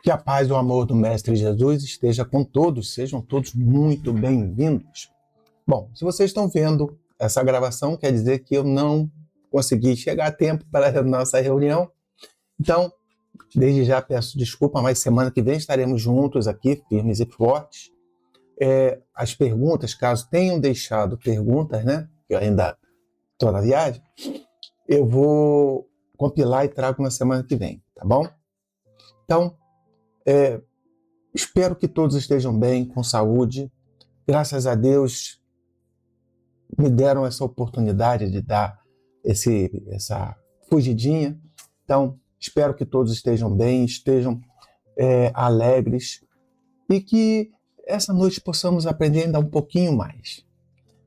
Que a paz e o amor do Mestre Jesus esteja com todos, sejam todos muito bem-vindos. Bom, se vocês estão vendo essa gravação, quer dizer que eu não consegui chegar a tempo para a nossa reunião. Então, desde já peço desculpa, mas semana que vem estaremos juntos aqui, firmes e fortes. As perguntas, caso tenham deixado perguntas, né, que eu ainda estou na viagem, eu vou compilar e trago na semana que vem, tá bom? Então, espero que todos estejam bem, com saúde. Graças a Deus, me deram essa oportunidade de dar essa fugidinha. Então, espero que todos estejam bem, estejam alegres e que essa noite possamos aprender ainda um pouquinho mais.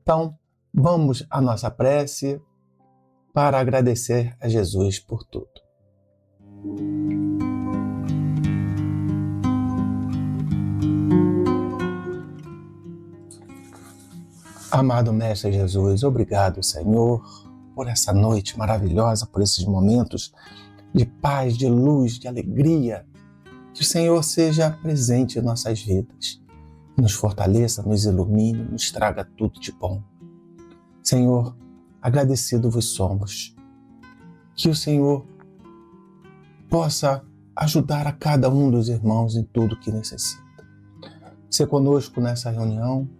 Então, vamos à nossa prece para agradecer a Jesus por tudo. Amado Mestre Jesus, obrigado, Senhor, por essa noite maravilhosa, por esses momentos de paz, de luz, de alegria. Que o Senhor seja presente em nossas vidas, nos fortaleça, nos ilumine, nos traga tudo de bom. Senhor, agradecido vos somos. Que o Senhor possa ajudar a cada um dos irmãos em tudo que necessita. Ser conosco nessa reunião,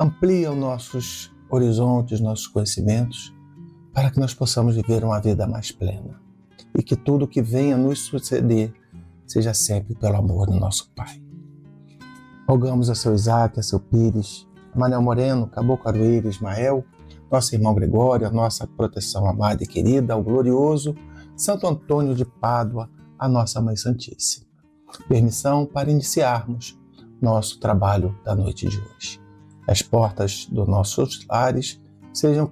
amplia os nossos horizontes, nossos conhecimentos, para que nós possamos viver uma vida mais plena. E que tudo que venha nos suceder seja sempre pelo amor do nosso Pai. Rogamos a seu Isaac, a seu Pires, a Manel Moreno, Caboclo Aroeira, Ismael, nosso irmão Gregório, a nossa proteção amada e querida, ao glorioso Santo Antônio de Pádua, a nossa Mãe Santíssima. Permissão para iniciarmos nosso trabalho da noite de hoje. As portas dos nossos lares sejam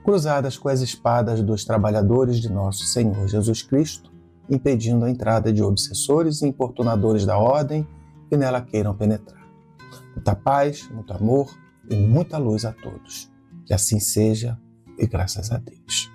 cruzadas com as espadas dos trabalhadores de nosso Senhor Jesus Cristo, impedindo a entrada de obsessores e importunadores da ordem que nela queiram penetrar. Muita paz, muito amor e muita luz a todos. Que assim seja e graças a Deus.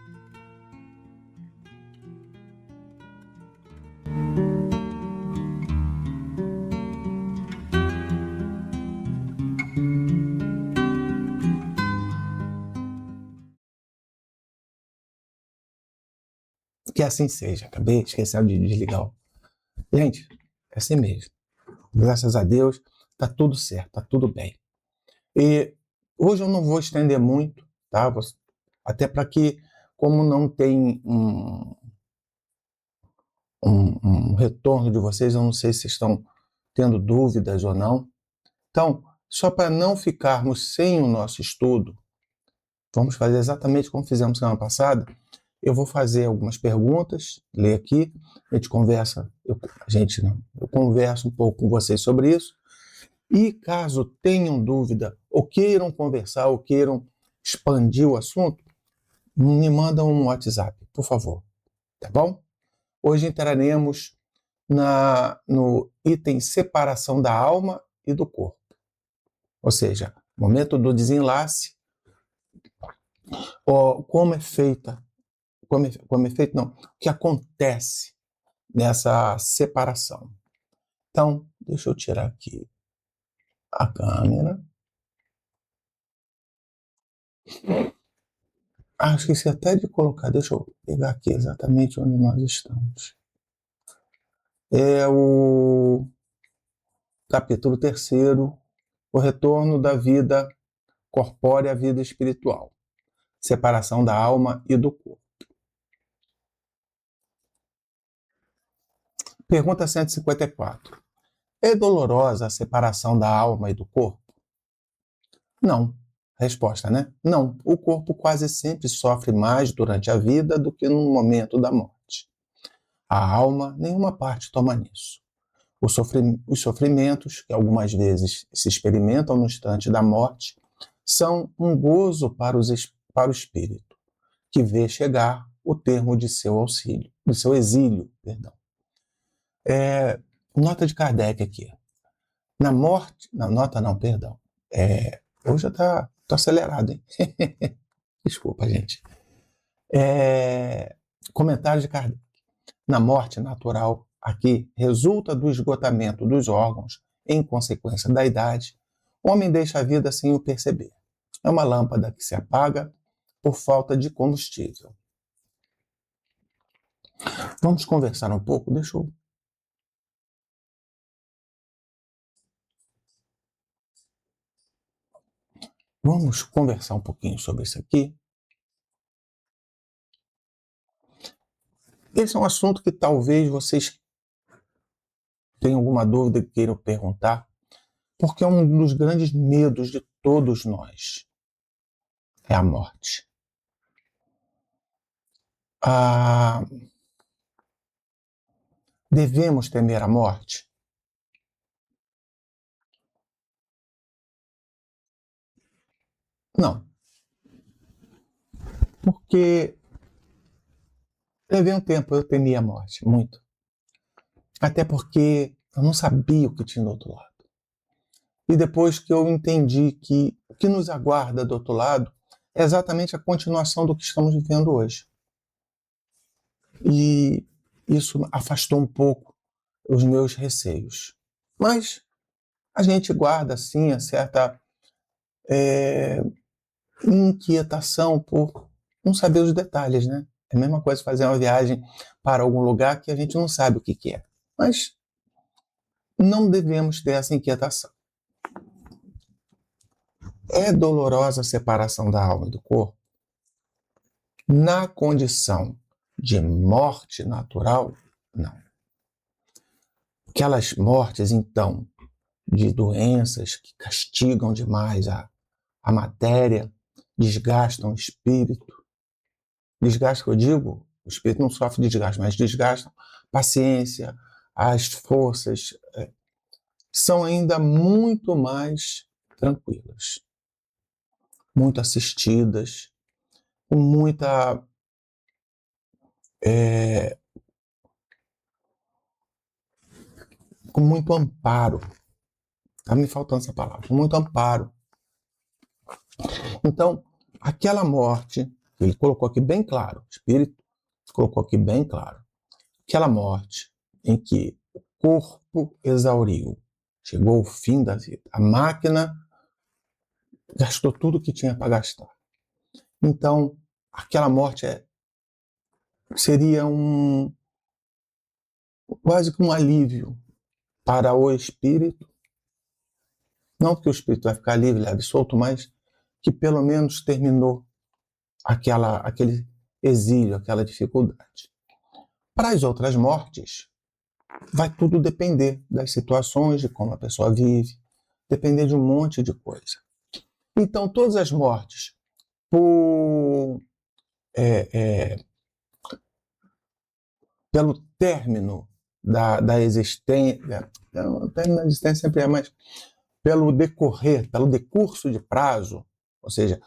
Que assim seja. Acabei esquecendo de desligar. Gente, é assim mesmo. Graças a Deus, tá tudo certo, tá tudo bem. E hoje eu não vou estender muito, tá? Até para que, como não tem um retorno de vocês, eu não sei se estão tendo dúvidas ou não. Então, só para não ficarmos sem o nosso estudo, vamos fazer exatamente como fizemos semana passada. Eu vou fazer algumas perguntas, ler aqui, a gente conversa, eu converso um pouco com vocês sobre isso, e caso tenham dúvida, ou queiram conversar, ou queiram expandir o assunto, me mandam um WhatsApp, por favor, tá bom? Hoje entraremos no item separação da alma e do corpo, ou seja, momento do desenlace, como é feito, não, o que acontece nessa separação. Então, deixa eu tirar aqui a câmera. Esqueci até de colocar, deixa eu pegar aqui exatamente onde nós estamos. É o capítulo 3º, o retorno da vida corpórea à vida espiritual. Separação da alma e do corpo. Pergunta 154. É dolorosa a separação da alma e do corpo? Não. Resposta, né? Não. O corpo quase sempre sofre mais durante a vida do que no momento da morte. A alma, nenhuma parte toma nisso. Os sofrimentos, que algumas vezes se experimentam no instante da morte, são um gozo para o espírito, que vê chegar o termo de seu exílio. Nota de Kardec aqui. Na morte... Não, nota não, perdão. Hoje já tô acelerado, hein? Desculpa, gente. Comentário de Kardec. Na morte natural, aqui resulta do esgotamento dos órgãos em consequência da idade, o homem deixa a vida sem o perceber. É uma lâmpada que se apaga por falta de combustível. Vamos conversar um pouco? Vamos conversar um pouquinho sobre isso aqui. Esse é um assunto que talvez vocês tenham alguma dúvida e queiram perguntar, porque é um dos grandes medos de todos nós. É a morte. Devemos temer a morte? Não. Porque levei um tempo, eu temia a morte, muito. Até porque eu não sabia o que tinha do outro lado. E depois que eu entendi que o que nos aguarda do outro lado é exatamente a continuação do que estamos vivendo hoje. E isso afastou um pouco os meus receios. Mas a gente guarda, assim, a certa inquietação por não saber os detalhes, né? É a mesma coisa fazer uma viagem para algum lugar que a gente não sabe o que é. Mas não devemos ter essa inquietação. É dolorosa a separação da alma e do corpo? Na condição de morte natural, não. Aquelas mortes, então, de doenças que castigam demais a matéria, desgastam o espírito. Desgastam, eu digo, o espírito não sofre desgaste, mas desgastam a paciência, as forças, são ainda muito mais tranquilas, muito assistidas, com com muito amparo. Está me faltando essa palavra, com muito amparo. Então, aquela morte, ele colocou aqui bem claro, o Espírito colocou aqui bem claro, aquela morte em que o corpo exauriu, chegou ao fim da vida, a máquina gastou tudo que tinha para gastar. Então, aquela morte seria quase que um alívio para o espírito, não que o espírito vai ficar livre, leve, solto, mas que pelo menos terminou aquele exílio, aquela dificuldade. Para as outras mortes, vai tudo depender das situações, de como a pessoa vive, depender de um monte de coisa. Então, todas as mortes pelo término da existência, o término da existência sempre é, mas pelo decurso de prazo, ou seja,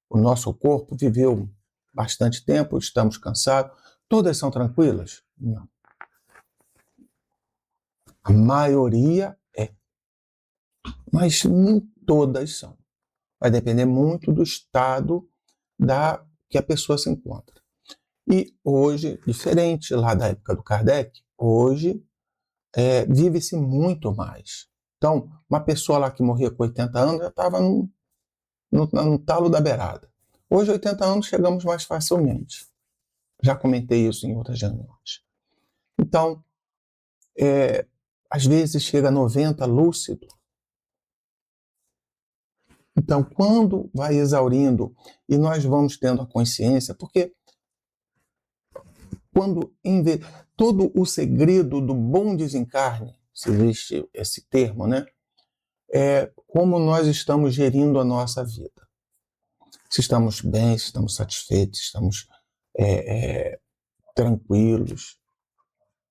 o nosso corpo viveu bastante tempo, estamos cansados, todas são tranquilas? Não. A maioria é, mas nem todas são. Vai depender muito do estado que a pessoa se encontra. E hoje, diferente lá da época do Kardec, hoje vive-se muito mais. Então, uma pessoa lá que morria com 80 anos já estava no talo da beirada. Hoje, 80 anos, chegamos mais facilmente. Já comentei isso em outras reuniões. Então, às vezes chega a 90 lúcido. Então, quando vai exaurindo e nós vamos tendo a consciência, porque todo o segredo do bom desencarne, se existe esse termo, né? É como nós estamos gerindo a nossa vida. Se estamos bem, se estamos satisfeitos, se estamos tranquilos.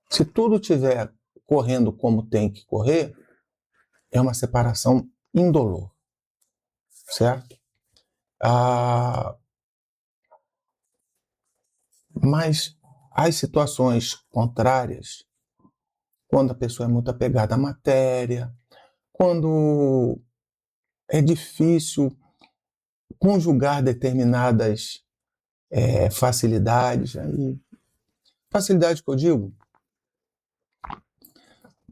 Se tudo estiver correndo como tem que correr, é uma separação indolor, certo? Mas as situações contrárias, quando a pessoa é muito apegada à matéria, quando é difícil conjugar determinadas facilidades, facilidade que eu digo,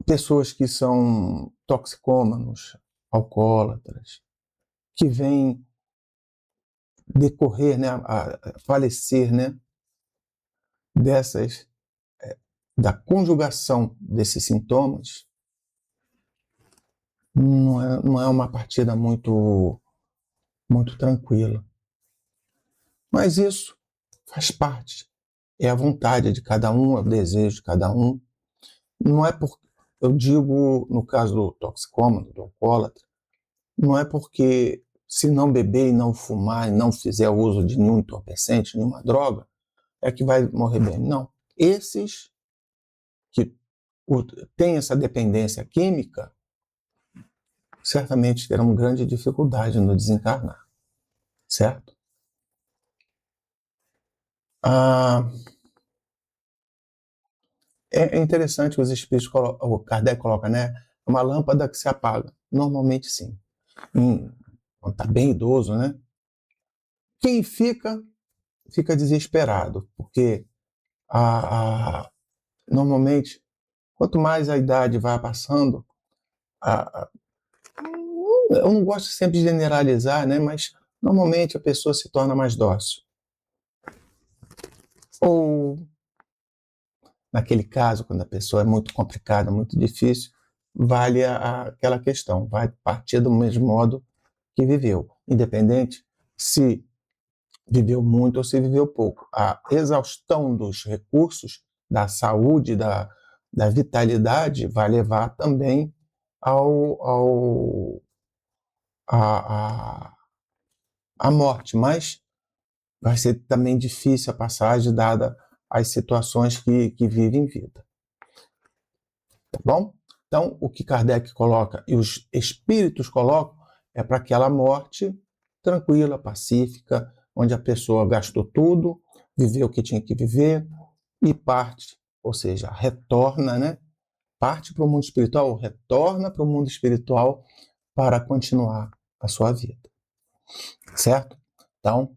pessoas que são toxicômanos, alcoólatras, que vêm decorrer, né, a falecer, né, dessas, da conjugação desses sintomas, não é uma partida muito tranquila. Mas isso faz parte. É a vontade de cada um, é o desejo de cada um. Não é por, eu digo, no caso do toxicômano, do alcoólatra, não é porque se não beber e não fumar e não fizer uso de nenhum entorpecente, nenhuma droga, é que vai morrer bem. Não. Esses que têm essa dependência química, certamente terão grande dificuldade no desencarnar. Certo? É interessante que os espíritos o Kardec coloca, né? Uma lâmpada que se apaga. Normalmente sim. Quando está bem idoso, né? Quem fica desesperado, porque normalmente, quanto mais a idade vai passando, eu não gosto sempre de generalizar, né? Mas normalmente a pessoa se torna mais dócil. Ou, naquele caso, quando a pessoa é muito complicada, muito difícil, vale aquela questão, vai partir do mesmo modo que viveu, independente se viveu muito ou se viveu pouco. A exaustão dos recursos, da saúde, da vitalidade, vai levar também à morte, mas vai ser também difícil a passagem, dada as situações que vive em vida. Tá bom? Então, o que Kardec coloca e os espíritos colocam é para aquela morte tranquila, pacífica, onde a pessoa gastou tudo, viveu o que tinha que viver e parte, ou seja, retorna, né? Parte para o mundo espiritual, ou retorna para o mundo espiritual para continuar a sua vida. Certo? Então,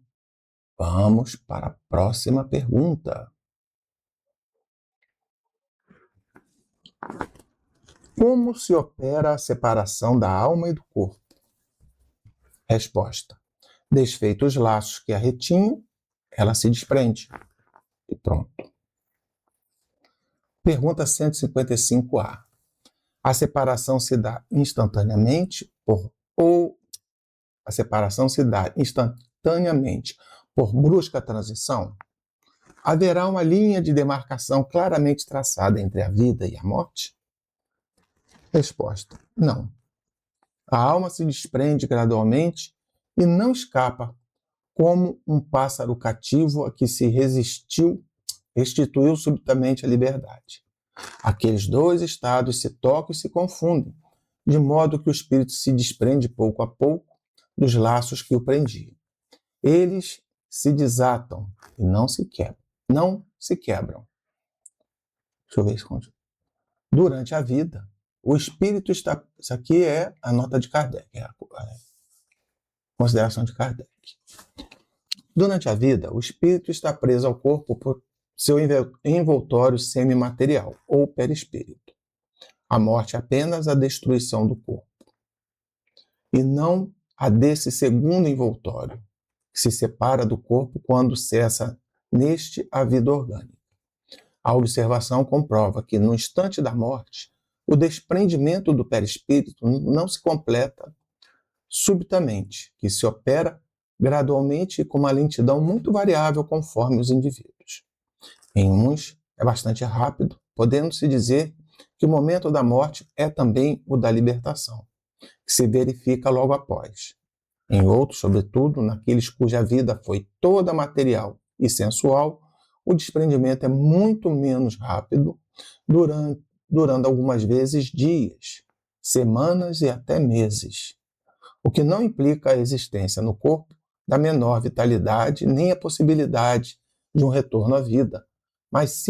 vamos para a próxima pergunta. Como se opera a separação da alma e do corpo? Resposta: desfeitos os laços que a retinham, ela se desprende. E pronto. Pergunta 155A. A separação se dá instantaneamente ou a separação se dá instantaneamente por brusca transição? Haverá uma linha de demarcação claramente traçada entre a vida e a morte? Resposta: não. A alma se desprende gradualmente e não escapa, como um pássaro cativo a que se restituiu subitamente a liberdade. Aqueles dois estados se tocam e se confundem, de modo que o espírito se desprende pouco a pouco dos laços que o prendiam. Eles se desatam e não se quebram. Deixa eu ver isso. Durante a vida, o espírito está... Isso aqui é a nota de Kardec, é a consideração de Kardec. Durante a vida, o espírito está preso ao corpo por seu envoltório semimaterial, ou perispírito. A morte é apenas a destruição do corpo, e não a desse segundo envoltório, que se separa do corpo quando cessa neste a vida orgânica. A observação comprova que, no instante da morte, o desprendimento do perispírito não se completa subitamente, que se opera gradualmente e com uma lentidão muito variável conforme os indivíduos. Em uns é bastante rápido, podendo-se dizer que o momento da morte é também o da libertação, que se verifica logo após. Em outros, sobretudo, naqueles cuja vida foi toda material e sensual, o desprendimento é muito menos rápido, durando algumas vezes dias, semanas e até meses, o que não implica a existência no corpo da menor vitalidade nem a possibilidade de um retorno à vida, mas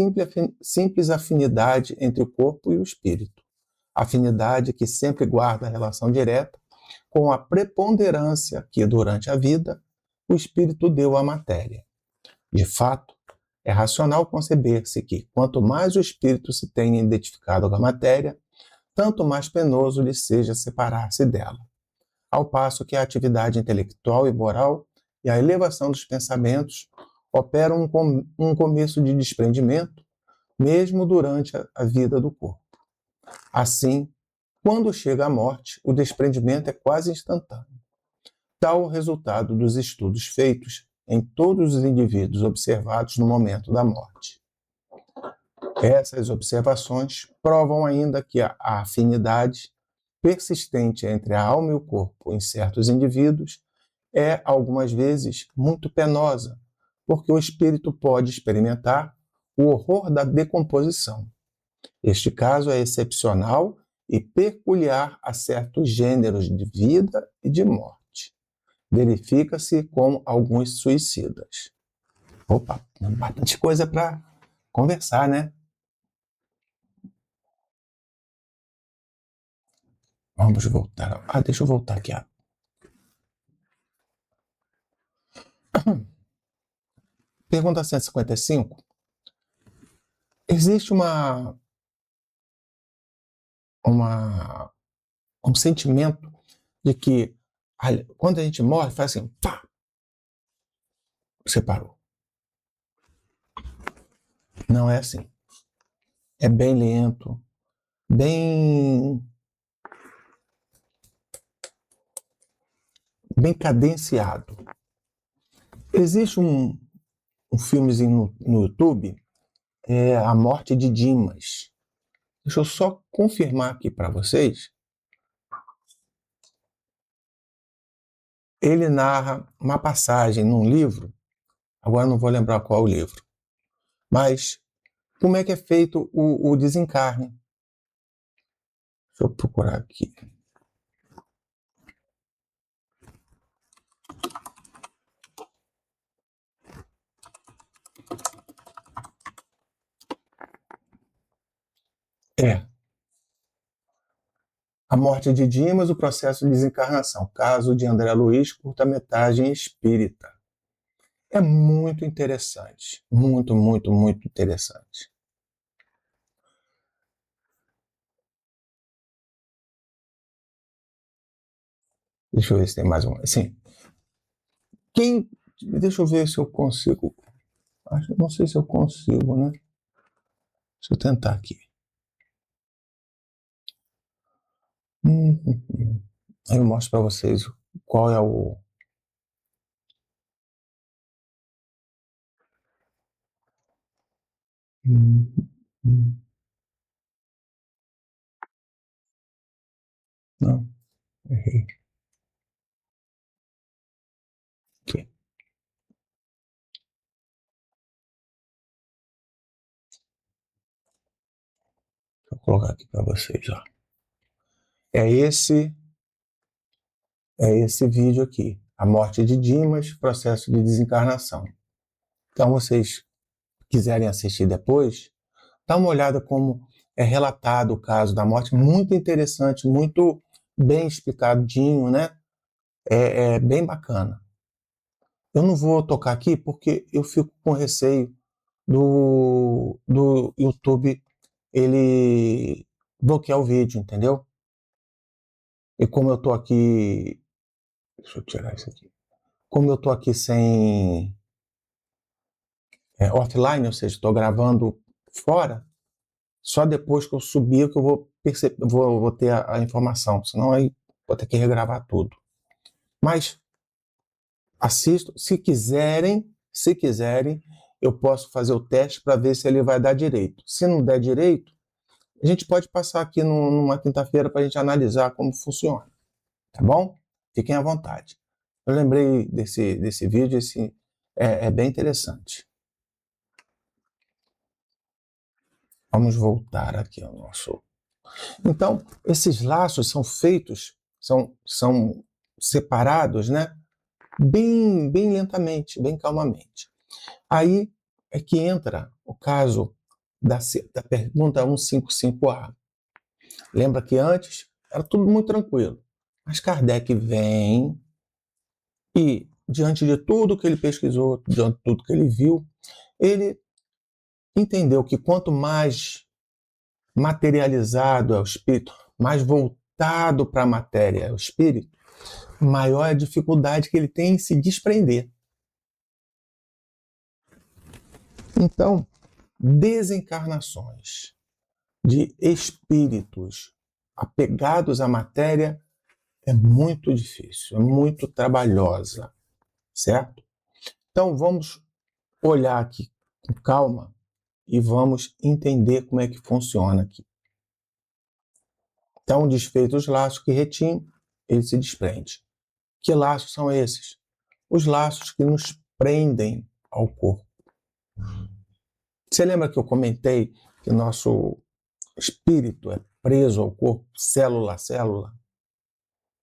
simples afinidade entre o corpo e o espírito, afinidade que sempre guarda a relação direta com a preponderância que, durante a vida, o espírito deu à matéria. De fato, é racional conceber-se que, quanto mais o espírito se tenha identificado com a matéria, tanto mais penoso lhe seja separar-se dela. Ao passo que a atividade intelectual e moral e a elevação dos pensamentos operam um começo de desprendimento, mesmo durante a vida do corpo. Assim, quando chega a morte, o desprendimento é quase instantâneo. Tal o resultado dos estudos feitos em todos os indivíduos observados no momento da morte. Essas observações provam ainda que a afinidade persistente entre a alma e o corpo em certos indivíduos é, algumas vezes, muito penosa, porque o espírito pode experimentar o horror da decomposição. Este caso é excepcional e peculiar a certos gêneros de vida e de morte. Verifica-se com alguns suicidas. Opa, bastante coisa para conversar, né? Vamos voltar. Deixa eu voltar aqui. Pergunta 155. Existe um sentimento de que quando a gente morre, faz assim, pá, separou. Não é assim. É bem lento, bem cadenciado. Existe um filmezinho no YouTube, A Morte de Dimas. Deixa eu só confirmar aqui para vocês. Ele narra uma passagem num livro, agora não vou lembrar qual é o livro, mas como é que é feito o desencarne. Deixa eu procurar aqui. A Morte de Dimas, o processo de desencarnação. Caso de André Luiz, curta-metragem espírita. É muito interessante. Muito, muito, muito interessante. Deixa eu ver se tem mais um. Sim. Deixa eu ver se eu consigo. Não sei se eu consigo, né? Deixa eu tentar aqui. Aí eu mostro para vocês qual é o. Não, errei. Aqui. Deixa eu colocar aqui para vocês, ó. É esse vídeo aqui, A Morte de Dimas, processo de desencarnação. Então, vocês quiserem assistir depois, dá uma olhada como é relatado o caso da morte, muito interessante, muito bem explicadinho, né? É bem bacana. Eu não vou tocar aqui porque eu fico com receio do YouTube ele bloquear o vídeo, entendeu? E como eu tô aqui, deixa eu tirar isso aqui. Como eu tô aqui sem offline, ou seja, estou gravando fora, só depois que eu subir que eu vou perceber, vou ter a informação, senão aí vou ter que regravar tudo. Mas assisto, se quiserem, eu posso fazer o teste para ver se ele vai dar direito. Se não der direito, a gente pode passar aqui numa quinta-feira para a gente analisar como funciona, tá bom? Fiquem à vontade. Eu lembrei desse vídeo, é bem interessante. Vamos voltar aqui ao nosso... Então, esses laços são feitos, são separados, né? Bem lentamente, bem calmamente. Aí é que entra o caso da pergunta 155A. Lembra que antes era tudo muito tranquilo. Mas Kardec vem e, diante de tudo que ele pesquisou, diante de tudo que ele viu, ele entendeu que quanto mais materializado é o espírito, mais voltado para a matéria, o espírito, maior é a dificuldade que ele tem em se desprender. Então, desencarnações de espíritos apegados à matéria é muito difícil, é muito trabalhosa, certo? Então, vamos olhar aqui com calma e vamos entender como é que funciona aqui. Então, desfeitos os laços que retinham, ele se desprende. Que laços são esses? Os laços que nos prendem ao corpo. Você lembra que eu comentei que o nosso espírito é preso ao corpo, célula a célula,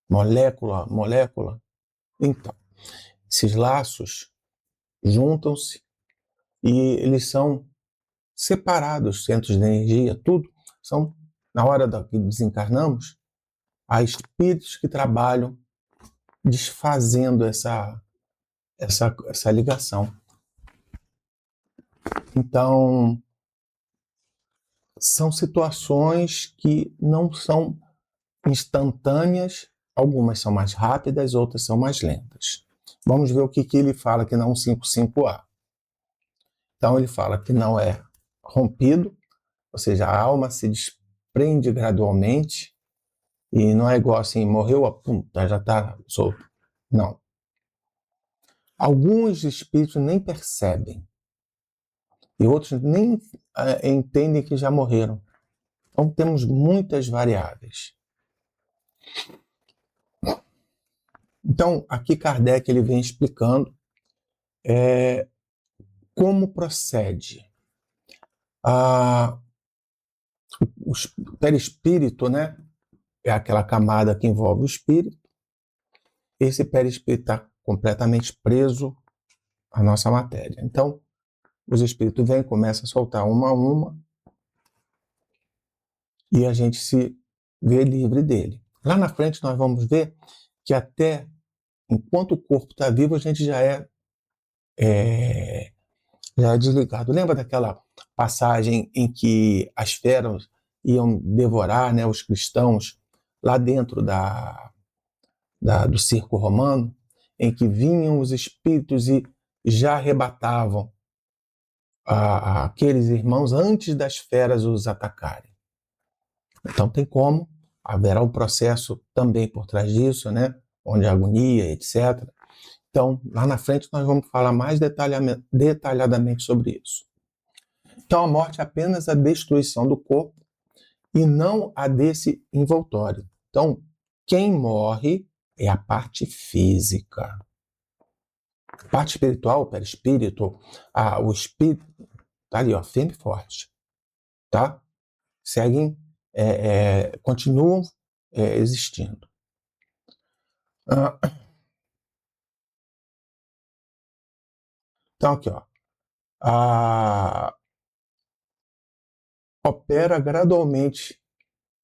molécula a molécula? Então, esses laços juntam-se e eles são separados, centros de energia, tudo, são, na hora que desencarnamos, há espíritos que trabalham desfazendo essa ligação. Então, são situações que não são instantâneas, algumas são mais rápidas, outras são mais lentas. Vamos ver o que ele fala aqui na 155A. Então, ele fala que não é rompido, ou seja, a alma se desprende gradualmente, e não é igual assim, morreu, pum, já está solto. Não. Alguns espíritos nem percebem, e outros nem entendem que já morreram. Então, temos muitas variáveis. Então, aqui Kardec ele vem explicando como procede o perispírito, né? É aquela camada que envolve o espírito. Esse perispírito está completamente preso à nossa matéria. Então, os espíritos vêm, começam a soltar uma a uma, e a gente se vê livre dele. Lá na frente nós vamos ver que até enquanto o corpo está vivo, a gente já é desligado. Lembra daquela passagem em que as feras iam devorar, né, os cristãos lá dentro do circo romano, em que vinham os espíritos e já arrebatavam aqueles irmãos antes das feras os atacarem? Então tem como, haverá um processo também por trás disso, né, onde a agonia, etc. Então, lá na frente nós vamos falar mais detalhadamente sobre isso. Então, a morte é apenas a destruição do corpo e não a desse envoltório. Então, quem morre é a parte física. A parte espiritual, o perispírito, o espírito, tá ali, ó, firme e forte. Tá? Seguem, continuam existindo. Então, aqui, ó. Opera gradualmente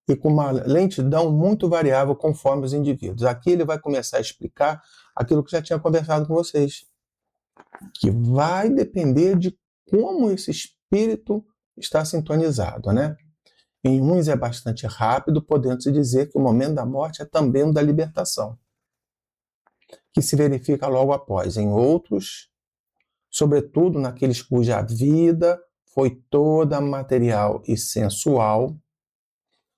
e com uma lentidão muito variável conforme os indivíduos. Aqui ele vai começar a explicar aquilo que já tinha conversado com vocês, que vai depender de como esse espírito está sintonizado, né? Em uns é bastante rápido, podendo-se dizer que o momento da morte é também o da libertação, que se verifica logo após. Em outros, sobretudo naqueles cuja vida foi toda material e sensual,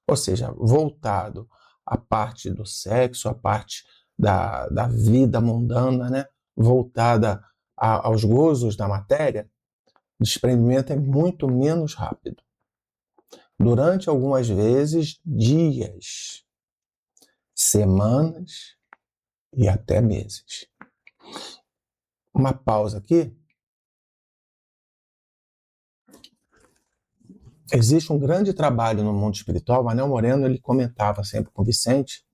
ou seja, voltado à parte do sexo, à parte da vida mundana, né? Voltada aos gozos da matéria, o desprendimento é muito menos rápido. Durante algumas vezes, dias, semanas e até meses. Uma pausa aqui. Existe um grande trabalho no mundo espiritual. O Manel Moreno ele comentava sempre com o Vicente,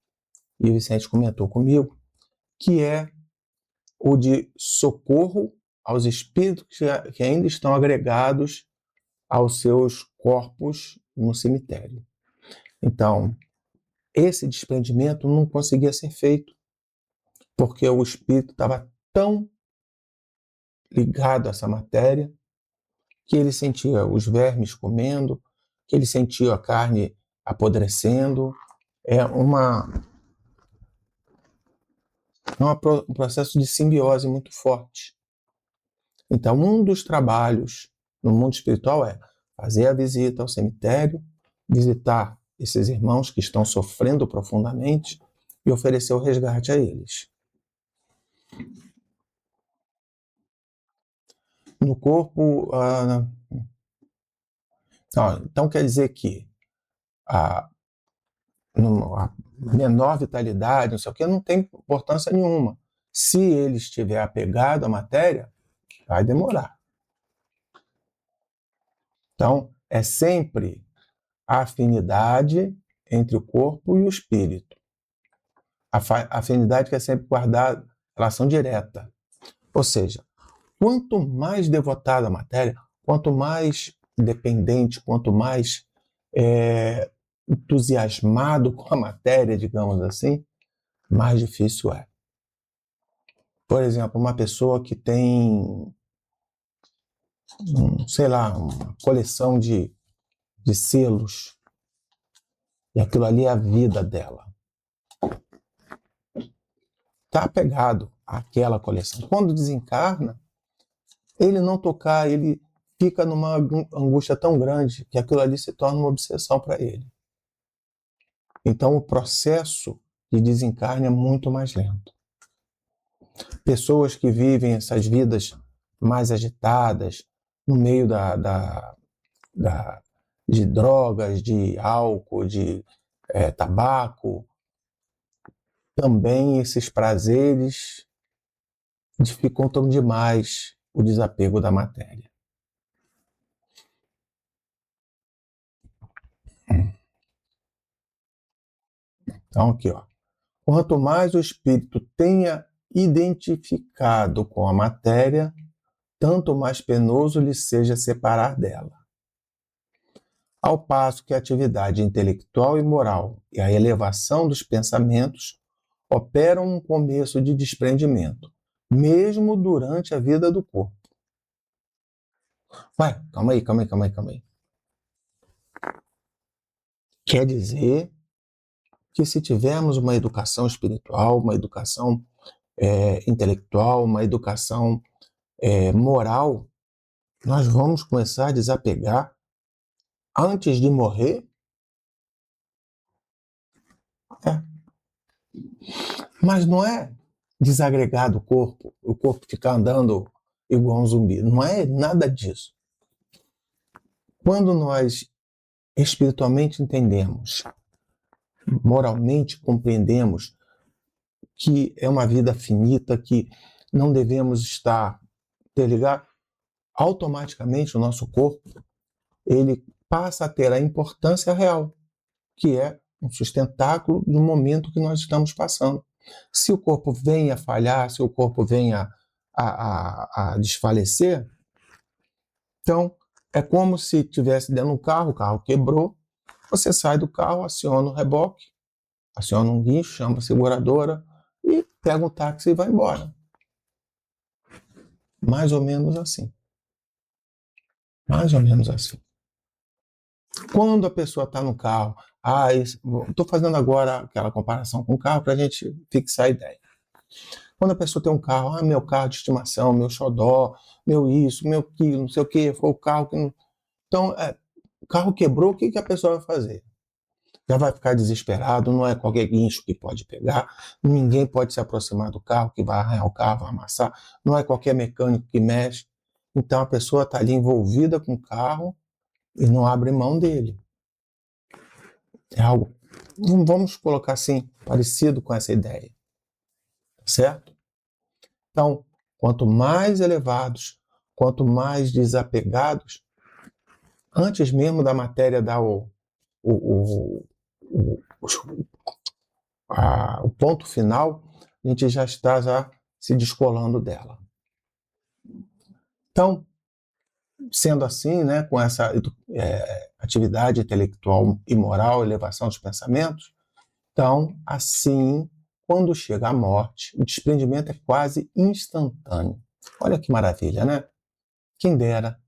e o Vicente comentou comigo, que é o de socorro aos espíritos que ainda estão agregados aos seus corpos no cemitério. Então, esse desprendimento não conseguia ser feito, porque o espírito estava tão ligado a essa matéria que ele sentia os vermes comendo, que ele sentia a carne apodrecendo, é um processo de simbiose muito forte. Então, um dos trabalhos no mundo espiritual é fazer a visita ao cemitério, visitar esses irmãos que estão sofrendo profundamente e oferecer o resgate a eles. No corpo, então quer dizer que a menor vitalidade, não sei o que, não tem importância nenhuma. Se ele estiver apegado à matéria, vai demorar. Então, é sempre a afinidade entre o corpo e o espírito. A afinidade que é sempre guardada, relação direta. Ou seja, quanto mais devotado à matéria, quanto mais dependente, quanto mais entusiasmado com a matéria, digamos assim, mais difícil é. Por exemplo, uma pessoa que tem, sei lá, uma coleção de selos, e aquilo ali é a vida dela. Está apegado àquela coleção. Quando desencarna, ele não tocar, ele fica numa angústia tão grande que aquilo ali se torna uma obsessão para ele. Então, o processo de desencarne é muito mais lento. Pessoas que vivem essas vidas mais agitadas, no meio de drogas, de álcool, de tabaco, também esses prazeres dificultam demais o desapego da matéria. Então, aqui, ó. Quanto mais o espírito tenha identificado com a matéria, tanto mais penoso lhe seja separar dela. Ao passo que a atividade intelectual e moral e a elevação dos pensamentos operam um começo de desprendimento, mesmo durante a vida do corpo. Vai, calma aí. Quer dizer que se tivermos uma educação espiritual, uma educação intelectual, uma educação moral, nós vamos começar a desapegar antes de morrer? Mas não é desagregar do corpo, o corpo ficar andando igual um zumbi. Não é nada disso. Quando nós espiritualmente entendemos, moralmente compreendemos que é uma vida finita, que não devemos estar interligados, automaticamente o nosso corpo ele passa a ter a importância real, que é um sustentáculo do momento que nós estamos passando. Se o corpo vem a falhar, se o corpo vem a desfalecer, então é como se estivesse dentro de um carro, o carro quebrou, você sai do carro, aciona o reboque, aciona um guincho, chama a seguradora e pega um táxi e vai embora. Mais ou menos assim. Mais ou menos assim. Quando a pessoa está no carro, estou fazendo agora aquela comparação com o carro para a gente fixar a ideia. Quando a pessoa tem um carro, meu carro de estimação, meu xodó, meu isso, meu aquilo, não sei o que, foi o carro que não... Então, o carro quebrou, o que a pessoa vai fazer? Já vai ficar desesperado, não é qualquer guincho que pode pegar, ninguém pode se aproximar do carro que vai arranhar o carro, vai amassar, não é qualquer mecânico que mexe. Então a pessoa está ali envolvida com o carro e não abre mão dele. É algo, vamos colocar assim, parecido com essa ideia. Certo? Então, quanto mais elevados, quanto mais desapegados, antes mesmo da matéria dar o ponto final, a gente já está se descolando dela. Então, sendo assim, né, com essa atividade intelectual e moral, elevação dos pensamentos, então, assim, quando chega a morte, o desprendimento é quase instantâneo. Olha que maravilha, né? Quem dera.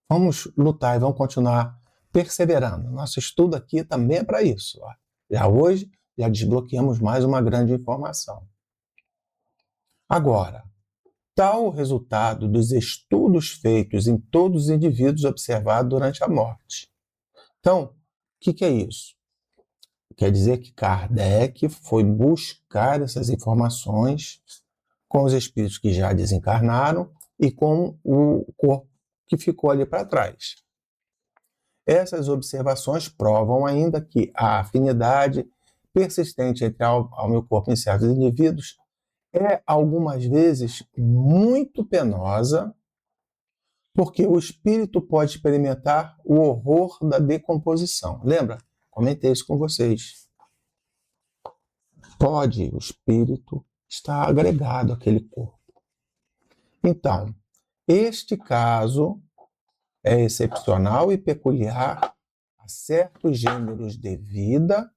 Vamos lutar e vamos continuar perseverando. Nosso estudo aqui também é para isso. Ó. Já hoje, já desbloqueamos mais uma grande informação. Agora, tal resultado dos estudos feitos em todos os indivíduos observados durante a morte. Então, o que é isso? Quer dizer que Kardec foi buscar essas informações com os espíritos que já desencarnaram e com o corpo que ficou ali para trás. Essas observações provam ainda que a afinidade persistente entre ao meu corpo em certos indivíduos é, algumas vezes, muito penosa, porque o espírito pode experimentar o horror da decomposição. Lembra? Comentei isso com vocês. Pode o espírito estar agregado àquele corpo. Então, este caso é excepcional e peculiar a certos gêneros de vida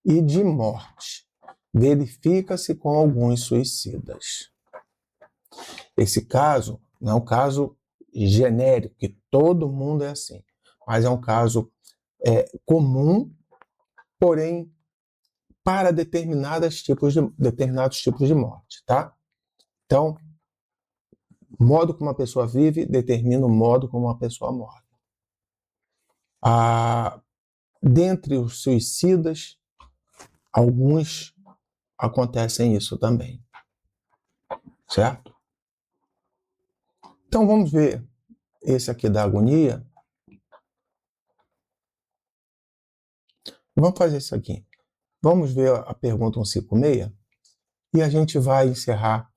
e de morte. Verifica-se com alguns suicidas. Esse caso não é um caso genérico, que todo mundo é assim, mas é um caso comum, porém para determinados tipos de morte, tá? Então, o modo como uma pessoa vive determina o modo como uma pessoa morre. Dentre os suicidas, alguns acontecem isso também, certo? Então vamos ver esse aqui da agonia. Vamos fazer isso aqui. Vamos ver a pergunta 156 e a gente vai encerrar,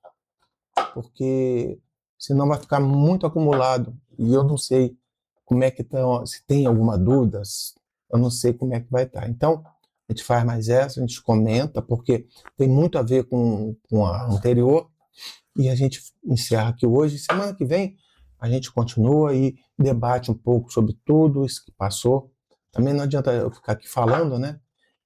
porque senão vai ficar muito acumulado e eu não sei como é que estão, se tem alguma dúvida, eu não sei como é que vai estar. Então, a gente faz mais essa, a gente comenta, porque tem muito a ver com a anterior, e a gente encerra aqui hoje. Semana que vem, a gente continua e debate um pouco sobre tudo isso que passou. Também não adianta eu ficar aqui falando, né?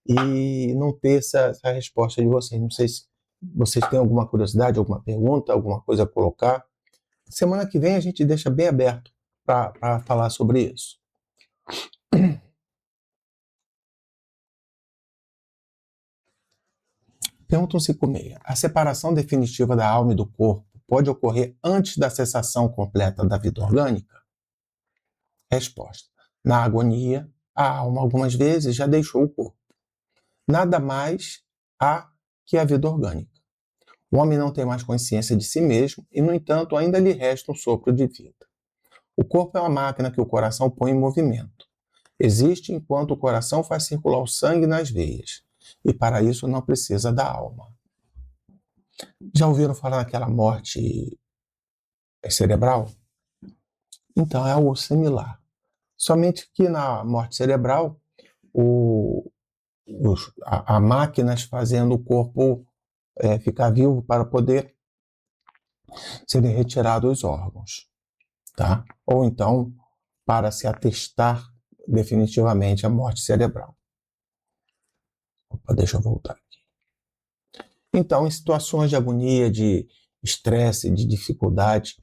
E não ter essa resposta de vocês. Não sei se vocês têm alguma curiosidade, alguma pergunta, alguma coisa a colocar. Semana que vem a gente deixa bem aberto para falar sobre isso. Pergunta 156. A separação definitiva da alma e do corpo pode ocorrer antes da cessação completa da vida orgânica? Resposta. Na agonia, a alma algumas vezes já deixou o corpo. Nada mais há que a vida orgânica. O homem não tem mais consciência de si mesmo e, no entanto, ainda lhe resta um sopro de vida. O corpo é uma máquina que o coração põe em movimento. Existe enquanto o coração faz circular o sangue nas veias, e para isso não precisa da alma. Já ouviram falar naquela morte cerebral? Então é algo similar. Somente que na morte cerebral, há máquinas fazendo o corpo ficar vivo para poder serem retirados os órgãos, tá? Ou então para se atestar definitivamente a morte cerebral. Opa, deixa eu voltar aqui. Então, em situações de agonia, de estresse, de dificuldade,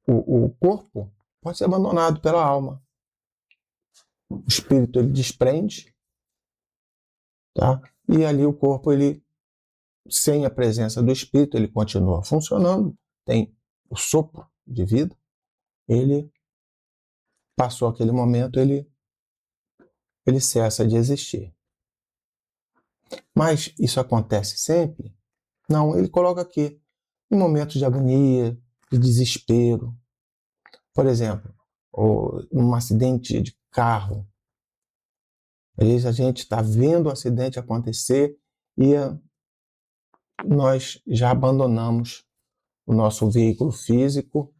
o corpo pode ser abandonado pela alma. O espírito ele desprende, tá? E ali o corpo, ele, sem a presença do espírito, ele continua funcionando, tem o sopro de vida, ele passou aquele momento, ele cessa de existir. Mas isso acontece sempre? Não, ele coloca aqui, em momentos de agonia, de desespero. Por exemplo, num acidente de carro. Às vezes a gente está vendo o acidente acontecer e nós já abandonamos o nosso veículo físico.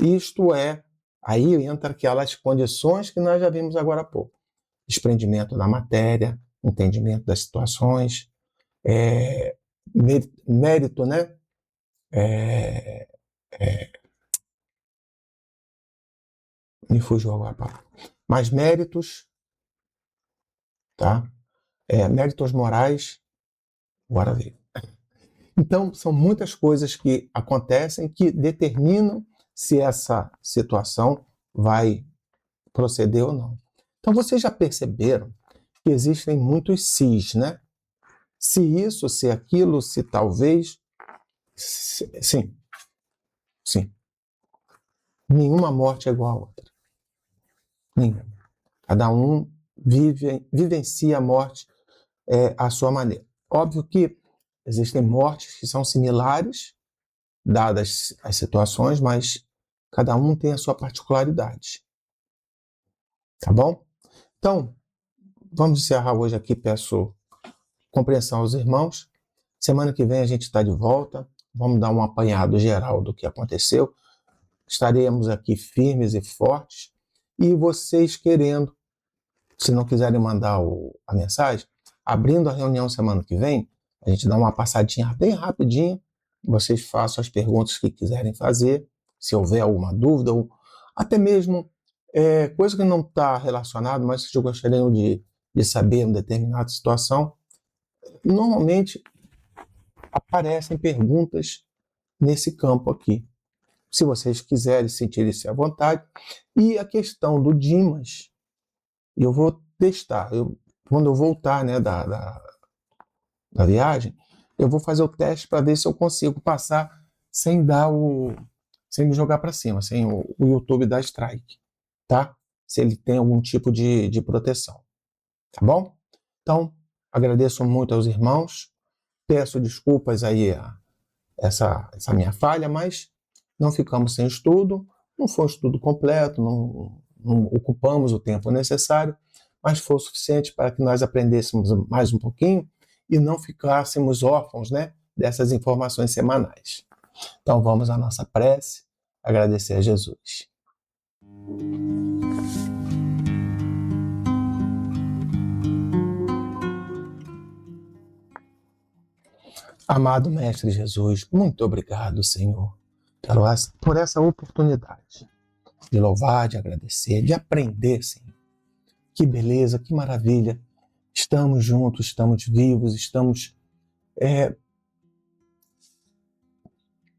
Isto é, aí entra aquelas condições que nós já vimos agora há pouco. Desprendimento da matéria, entendimento das situações, mérito, né? Me fugiu agora a palavra. Mas méritos, tá? Méritos morais, agora veio. Então, são muitas coisas que acontecem que determinam se essa situação vai proceder ou não. Então, vocês já perceberam que existem muitos sis, né? Se isso, se aquilo, se talvez. Sim, sim. Nenhuma morte é igual à outra. Nenhuma. Cada um vivencia a morte à sua maneira. Óbvio que existem mortes que são similares, dadas as situações, mas cada um tem a sua particularidade. Tá bom? Então, vamos encerrar hoje aqui. Peço compreensão aos irmãos. Semana que vem a gente está de volta. Vamos dar um apanhado geral do que aconteceu. Estaremos aqui firmes e fortes. E vocês querendo, se não quiserem mandar a mensagem, abrindo a reunião semana que vem, a gente dá uma passadinha bem rapidinho. Vocês façam as perguntas que quiserem fazer, se houver alguma dúvida, ou até mesmo coisa que não está relacionada, mas que gostariam de saber em determinada situação. Normalmente aparecem perguntas nesse campo aqui. Se vocês quiserem sentir-se à vontade. E a questão do Dimas, eu vou testar. Quando eu voltar, né, da viagem, eu vou fazer o teste para ver se eu consigo passar sem me jogar para cima, sem o YouTube dar strike, tá? Se ele tem algum tipo de proteção, tá bom? Então, agradeço muito aos irmãos, peço desculpas aí essa minha falha, mas não ficamos sem estudo, não foi um estudo completo, não ocupamos o tempo necessário, mas foi o suficiente para que nós aprendêssemos mais um pouquinho e não ficássemos órfãos, né, dessas informações semanais. Então vamos à nossa prece, agradecer a Jesus. Amado Mestre Jesus, muito obrigado, Senhor, por essa oportunidade de louvar, de agradecer, de aprender, Senhor. Que beleza, que maravilha. Estamos juntos, estamos vivos, estamos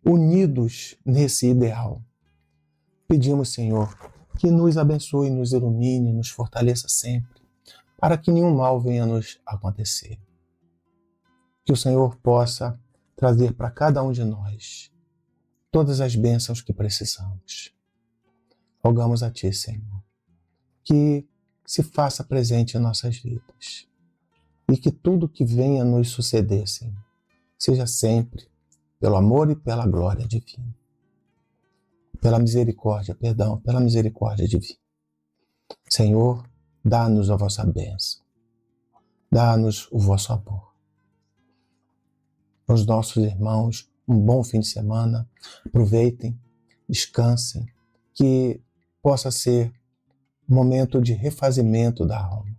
unidos nesse ideal. Pedimos, Senhor, que nos abençoe, nos ilumine, nos fortaleça sempre, para que nenhum mal venha nos acontecer. Que o Senhor possa trazer para cada um de nós todas as bênçãos que precisamos. Rogamos a Ti, Senhor, que se faça presente em nossas vidas e que tudo que venha nos suceder, Senhor, seja sempre pelo amor e pela glória divina. Pela misericórdia divina. Senhor, dá-nos a vossa bênção. Dá-nos o vosso amor. Aos nossos irmãos, um bom fim de semana. Aproveitem, descansem, que possa ser um momento de refazimento da alma.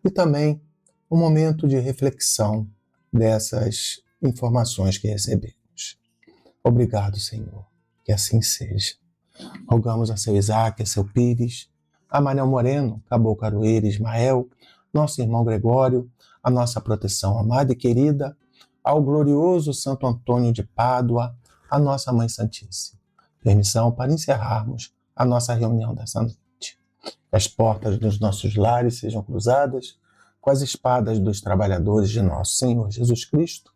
E também um momento de reflexão dessas informações que recebemos. Obrigado, Senhor. Que assim seja. Rogamos a seu Isaac, a seu Pires, a Manel Moreno, Cabo Caroeira, Ismael, nosso irmão Gregório, a nossa proteção amada e querida, ao glorioso Santo Antônio de Pádua, a nossa Mãe Santíssima. Permissão para encerrarmos a nossa reunião dessa noite. As portas dos nossos lares sejam cruzadas com as espadas dos trabalhadores de nosso Senhor Jesus Cristo,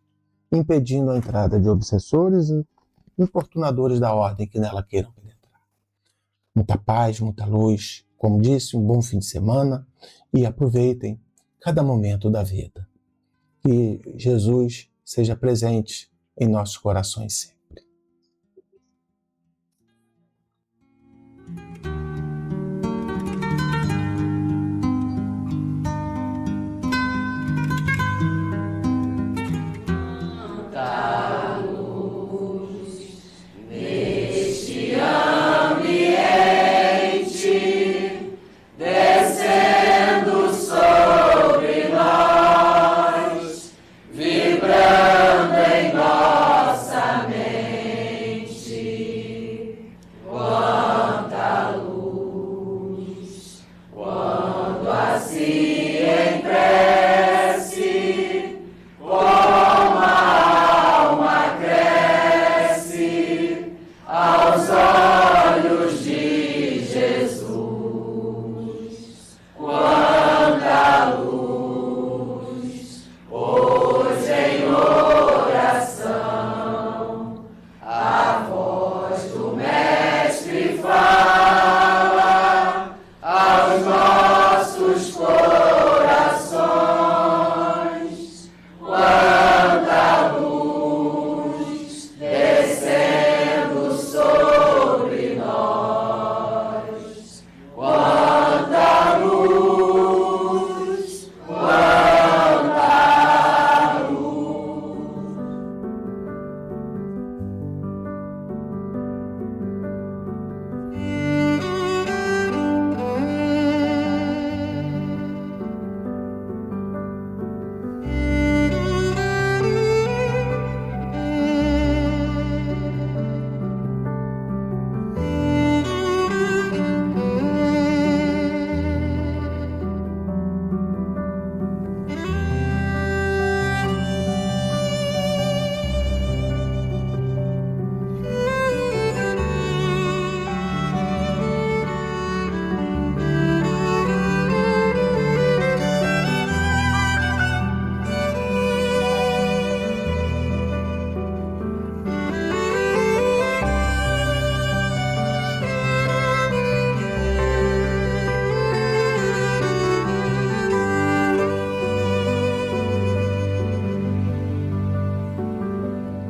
impedindo a entrada de obsessores e importunadores da ordem que nela queiram penetrar. Muita paz, muita luz, como disse, um bom fim de semana e aproveitem cada momento da vida. Que Jesus seja presente em nossos corações sempre.